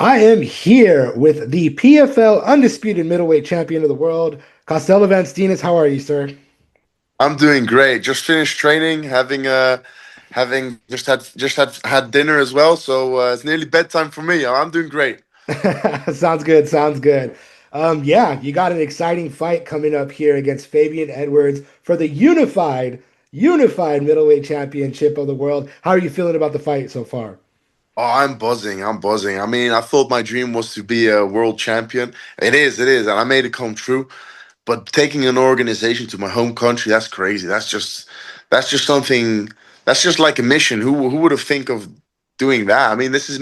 I am here with the PFL undisputed middleweight champion of the world, Costello Steenis. How are you, sir? I'm doing great. Just finished training, having just had dinner as well. So it's nearly bedtime for me. I'm doing great. Sounds good. Sounds good. Yeah, you got an exciting fight coming up here against Fabian Edwards for the unified middleweight championship of the world. How are you feeling about the fight so far? Oh, I'm buzzing. I'm buzzing. I mean, I thought my dream was to be a world champion. It is, and I made it come true. But taking an organization to my home country, that's crazy. That's just something. That's just like a mission. Who would have think of doing that? I mean, this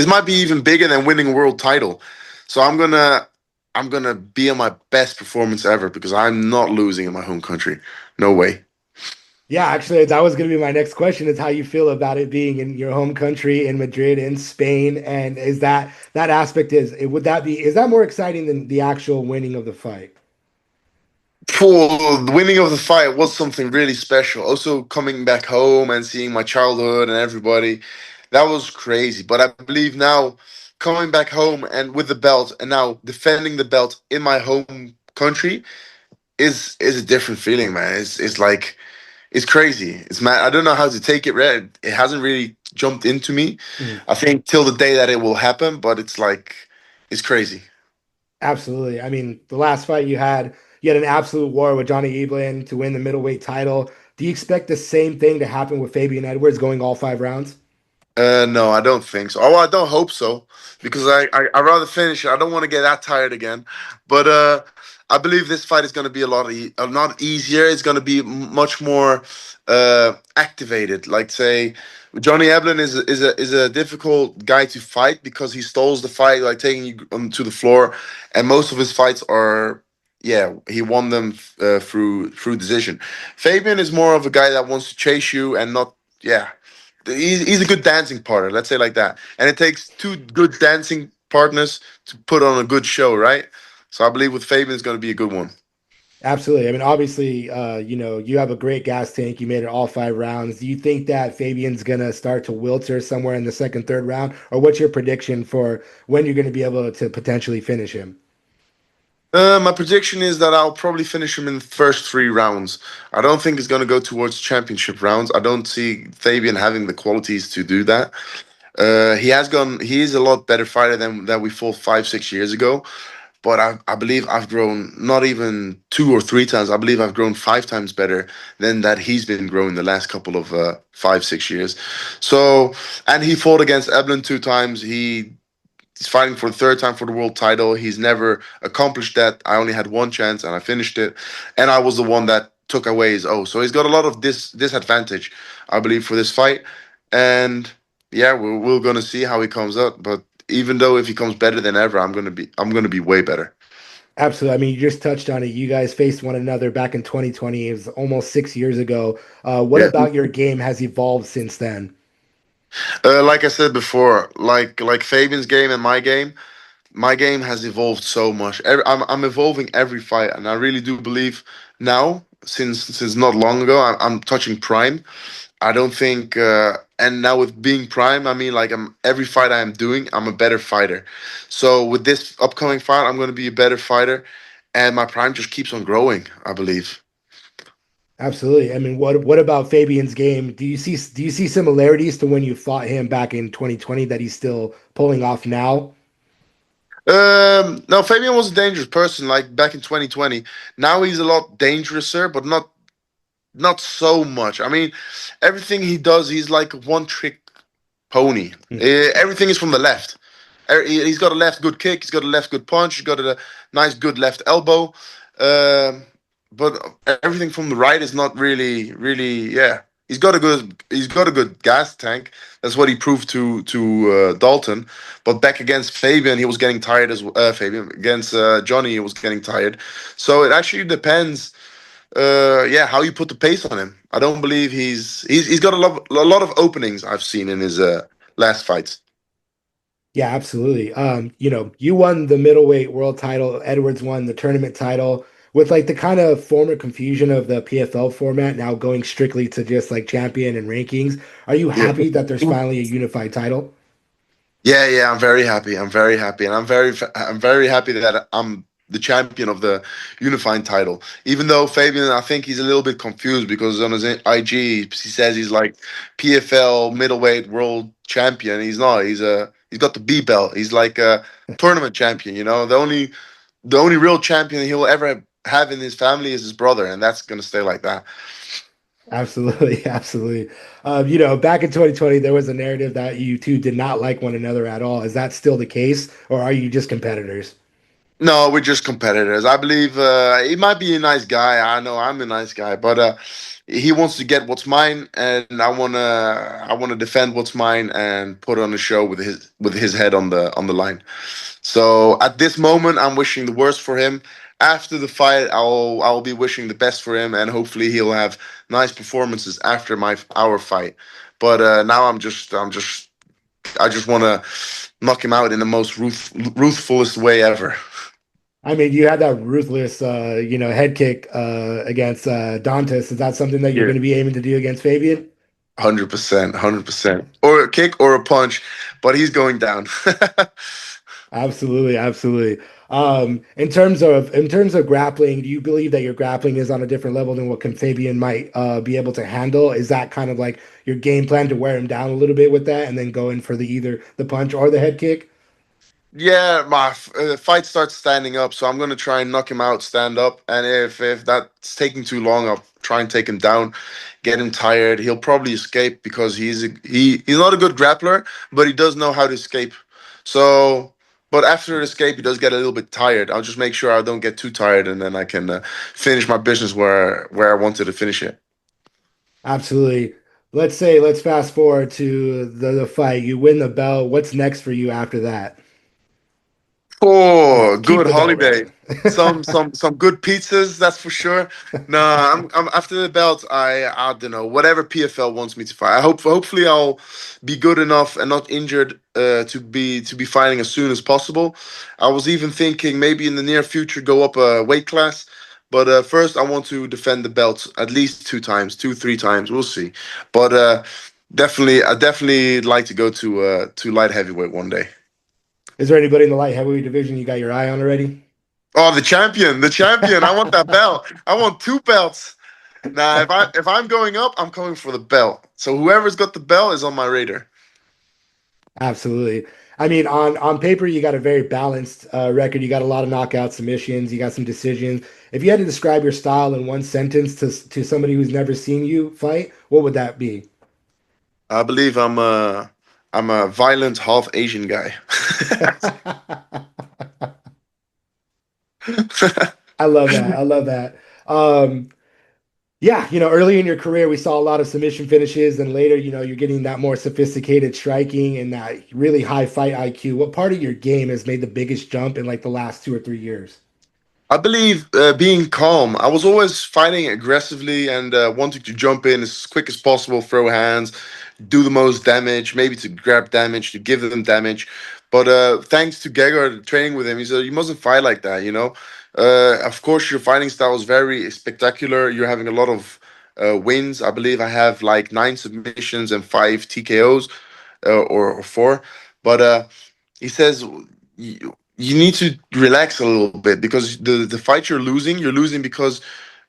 might be even bigger than winning a world title. So I'm gonna be on my best performance ever because I'm not losing in my home country. No way. Yeah, actually, that was going to be my next question is how you feel about it being in your home country in Madrid, in Spain, and is that aspect would that be is that more exciting than the actual winning of the fight? For the winning of the fight was something really special. Also coming back home and seeing my childhood and everybody, that was crazy. But I believe now coming back home and with the belt and now defending the belt in my home country is a different feeling, man. It's like it's crazy. It's mad. I don't know how to take it. It hasn't really jumped into me. Mhm. I think till the day that it will happen, but it's like it's crazy. Absolutely. I mean, the last fight you had an absolute war with Johnny Eblen to win the middleweight title. Do you expect the same thing to happen with Fabian Edwards going all 5 rounds? No, I don't think so. Oh, I don't hope so because I rather finish it. I don't want to get that tired again. But I believe this fight is going to be a lot easier. It's going to be much more activated. Like say, Johnny Eblen is a difficult guy to fight because he stalls the fight, like taking you to the floor, and most of his fights are. Yeah, he won them through decision. Fabian is more of a guy that wants to chase you and not. Yeah, he's a good dancing partner, let's say like that. And it takes two good dancing partners to put on a good show, right? So I believe with Fabian it's going to be a good one. Absolutely. I mean, obviously, you have a great gas tank. You made it all 5 rounds. Do you think that Fabian's gonna start to wilter somewhere in the second, third round, or what's your prediction for when you're going to be able to potentially finish him? My prediction is that I'll probably finish him in the first 3 rounds. I don't think it's going to go towards championship rounds. I don't see Fabian having the qualities to do that. He has gone. He is a lot better fighter than we fought 5 6 years ago. But I believe I've grown not even 2 or 3 times. I believe I've grown 5 times better than that he's been growing the last couple of 5 6 years. So, and he fought against Eblin 2 times. He's fighting for the third time for the world title. He's never accomplished that. I only had one chance and I finished it, and I was the one that took away his O. So he's got a lot of disadvantage, I believe, for this fight. And yeah, we're gonna see how he comes out. But even though if he comes better than ever, I'm gonna be way better. Absolutely. I mean, you just touched on it. You guys faced one another back in 2020. It was almost 6 years ago. What Yeah. about your game has evolved since then? Like I said before, like Fabian's game and my game has evolved so much. I'm evolving every fight, and I really do believe now, since not long ago, I'm touching prime. I don't think, and now with being prime, I mean like every fight I am doing, I'm a better fighter. So with this upcoming fight, I'm going to be a better fighter, and my prime just keeps on growing. I believe. Absolutely. I mean, what about Fabian's game? Do you see similarities to when you fought him back in 2020 that he's still pulling off now? No, Fabian was a dangerous person like back in 2020. Now he's a lot dangerouser, but not so much. I mean, everything he does, he's like a one trick pony. Hmm. Everything is from the left. He's got a left good kick. He's got a left good punch. He's got a nice good left elbow. Um, but everything from the right is not really. Yeah, he's got a good gas tank. That's what he proved to Dalton. But back against Fabian, he was getting tired as Fabian against Johnny, he was getting tired. So it actually depends. Yeah, how you put the pace on him. I don't believe he's got a lot of openings I've seen in his last fights. Yeah, absolutely. You won the middleweight world title. Edwards won the tournament title with like the kind of former confusion of the PFL format now going strictly to just like champion and rankings. Are you Yeah. happy that there's finally a unified title? Yeah, yeah, I'm very happy. I'm very happy, and I'm very happy that I'm the champion of the unifying title. Even though Fabian, I think he's a little bit confused because on his IG he says he's like PFL middleweight world champion. He's not. He's got the B belt. He's like a tournament champion. You know, the only real champion he'll ever have in his family is his brother, and that's gonna stay like that. Absolutely, absolutely. You know, back in 2020, there was a narrative that you two did not like one another at all. Is that still the case, or are you just competitors? No, we're just competitors. I believe he might be a nice guy. I know I'm a nice guy, but he wants to get what's mine, and I wanna defend what's mine and put on a show with his head on the line. So at this moment, I'm wishing the worst for him. After the fight, I'll be wishing the best for him, and hopefully he'll have nice performances after our fight. But now I just want to knock him out in the most ruthless way ever. I mean, you had that ruthless, head kick against Dantas. Is that something that you're Yeah. going to be aiming to do against Fabian? 100%, 100%. Or a kick or a punch, but he's going down. Absolutely, absolutely. In terms of grappling, do you believe that your grappling is on a different level than what Fabian might be able to handle? Is that kind of like your game plan to wear him down a little bit with that, and then go in for the either the punch or the head kick? Yeah, my fight starts standing up, so I'm gonna try and knock him out, stand up, and if that's taking too long, I'll try and take him down, get him tired. He'll probably escape because he's not a good grappler, but he does know how to escape. So, but after escape, he does get a little bit tired. I'll just make sure I don't get too tired, and then I can finish my business where I wanted to finish it. Absolutely. Let's fast forward to the fight. You win the belt. What's next for you after that? Oh, Keep good the belt, holiday. rather. Some good pizzas, that's for sure. No, I'm after the belt. I don't know whatever PFL wants me to fight. Hopefully I'll be good enough and not injured to be fighting as soon as possible. I was even thinking maybe in the near future go up a weight class, but first I want to defend the belt at least two times, two three times. We'll see, but definitely I definitely like to go to light heavyweight one day. Is there anybody in the light heavyweight division you got your eye on already? Oh, the champion, the champion. I want that belt. I want two belts. Now, if I'm going up, I'm coming for the belt. So whoever's got the belt is on my radar. Absolutely. I mean, on paper, you got a very balanced record. You got a lot of knockout submissions. You got some decisions. If you had to describe your style in one sentence to somebody who's never seen you fight, what would that be? I believe I'm a violent half Asian guy. I love that. I love that. Um, yeah, early in your career, we saw a lot of submission finishes, and later, you're getting that more sophisticated striking and that really high fight IQ. What part of your game has made the biggest jump in like the last 2 or 3 years? I believe being calm. I was always fighting aggressively and wanting to jump in as quick as possible, throw hands, do the most damage, maybe to grab damage, to give them damage. But thanks to Gegard, training with him, he said, you mustn't fight like that, you know? Of course, your fighting style is very spectacular. You're having a lot of wins. I believe I have like 9 submissions and 5 TKOs or four. But he says you need to relax a little bit because the fight you're losing because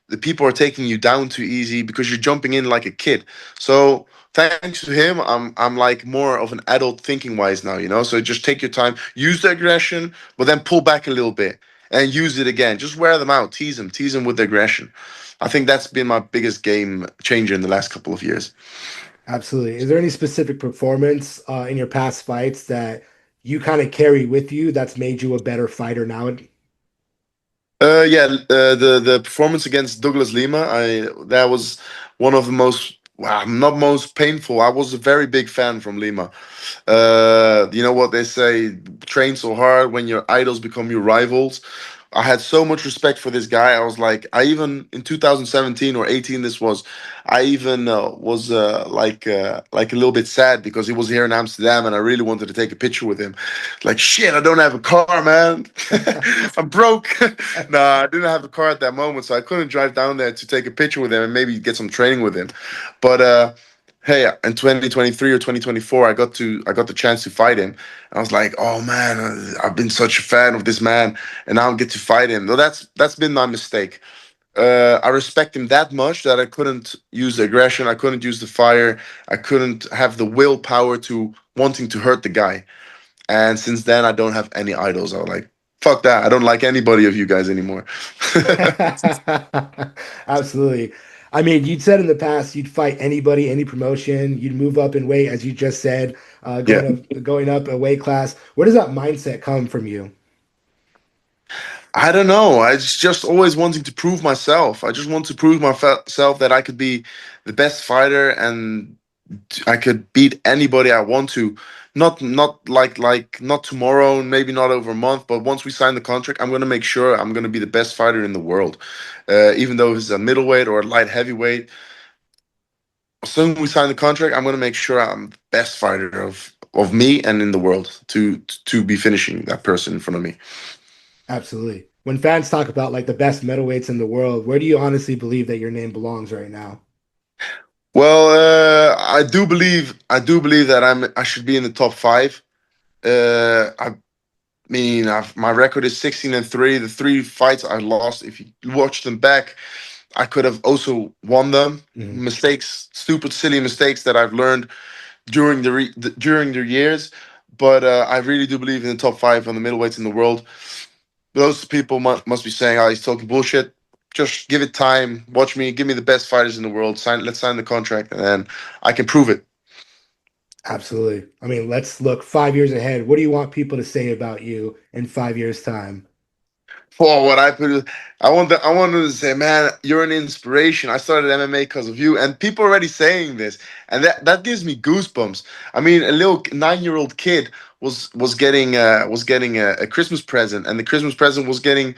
the people are taking you down too easy because you're jumping in like a kid. So thanks to him, I'm like more of an adult thinking wise now, you know. So just take your time, use the aggression, but then pull back a little bit and use it again. Just wear them out, tease them with the aggression. I think that's been my biggest game changer in the last couple of years. Absolutely. Is there any specific performance in your past fights that you kind of carry with you that's made you a better fighter now? Yeah, the performance against Douglas Lima, I that was one of the most, wow, not most painful. I was a very big fan from Lima. You know what they say, train so hard when your idols become your rivals. I had so much respect for this guy. I was like, I even in 2017 or 18, this was, I even was like a little bit sad because he was here in Amsterdam and I really wanted to take a picture with him. Like, shit, I don't have a car, man. I'm broke. Nah, I didn't have a car at that moment, so I couldn't drive down there to take a picture with him and maybe get some training with him. But hey, in 2023 or 2024, I got the chance to fight him. I was like, oh man, I've been such a fan of this man, and now I get to fight him. No, that's been my mistake. I respect him that much that I couldn't use the aggression, I couldn't use the fire, I couldn't have the willpower to wanting to hurt the guy. And since then, I don't have any idols. I was like, fuck that. I don't like anybody of you guys anymore. Absolutely. I mean, you'd said in the past you'd fight anybody, any promotion. You'd move up in weight, as you just said, Yeah. going up a weight class. Where does that mindset come from you? I don't know. I just always wanting to prove myself. I just want to prove myself that I could be the best fighter and I could beat anybody I want to. Not not tomorrow, maybe not over a month, but once we sign the contract, I'm gonna make sure I'm gonna be the best fighter in the world. Even though it's a middleweight or a light heavyweight, as soon as we sign the contract, I'm gonna make sure I'm the best fighter of me and in the world to be finishing that person in front of me. Absolutely. When fans talk about like the best middleweights in the world, where do you honestly believe that your name belongs right now? Well, I do believe that I should be in the top five. I mean, my record is 16-3. The three fights I lost, if you watch them back, I could have also won them. Mhm. Mistakes, stupid, silly mistakes that I've learned during the years. But I really do believe in the top five on the middleweights in the world. Those people must be saying, "Oh, he's talking bullshit." Just give it time. Watch me. Give me the best fighters in the world. Let's sign the contract, and then I can prove it. Absolutely. I mean, let's look 5 years ahead. What do you want people to say about you in 5 years' time? For what I put, I wanted to say, man, you're an inspiration. I started MMA because of you, and people already saying this, and that gives me goosebumps. I mean, a little 9-year-old kid was getting a Christmas present, and the Christmas present was getting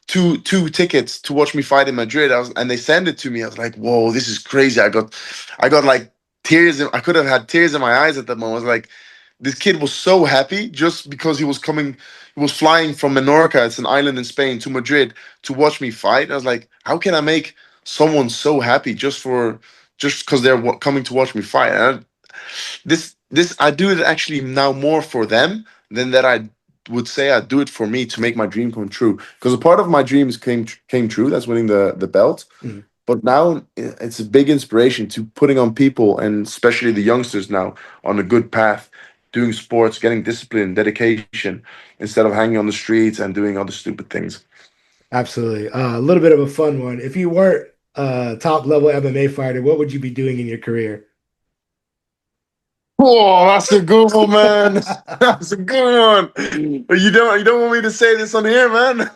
two tickets to watch me fight in Madrid. And they sent it to me. I was like, whoa, this is crazy. I got like tears. I could have had tears in my eyes at that moment. I was like, this kid was so happy just because he was coming. He was flying from Menorca, it's an island in Spain, to Madrid to watch me fight. I was like, how can I make someone so happy just because they're coming to watch me fight? And this I do it actually now more for them than that I would say I do it for me to make my dream come true. Because a part of my dreams came true. That's winning the belt. Mhm. But now it's a big inspiration to putting on people and especially the youngsters now on a good path, doing sports, getting discipline, dedication, instead of hanging on the streets and doing other stupid things. Absolutely. A little bit of a fun one. If you weren't a top level MMA fighter, what would you be doing in your career? Oh, that's a good one, man. That's a good one. But you don't want me to say this on here, man.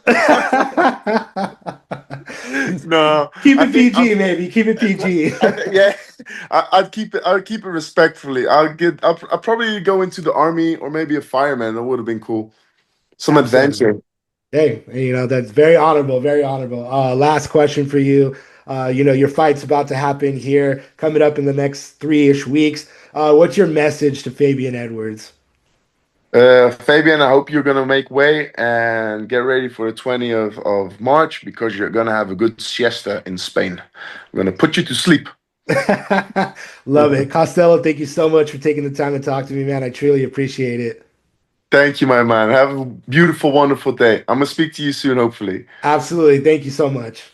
No, Keep I it think PG, maybe. Keep it PG. I think yeah, I'd keep it respectfully. I'll probably go into the army or maybe a fireman. That would have been cool. Some Absolutely. adventure. Hey, that's very honorable, very honorable. Last question for you. Your fight's about to happen here, coming up in the next 3-ish weeks. What's your message to Fabian Edwards? Fabian, I hope you're gonna make way and get ready for the 20th of March because you're gonna have a good siesta in Spain. I'm gonna put you to sleep. Love it. Costello, thank you so much for taking the time to talk to me, man. I truly appreciate it. Thank you, my man. Have a beautiful, wonderful day. I'm gonna speak to you soon, hopefully. Absolutely. Thank you so much.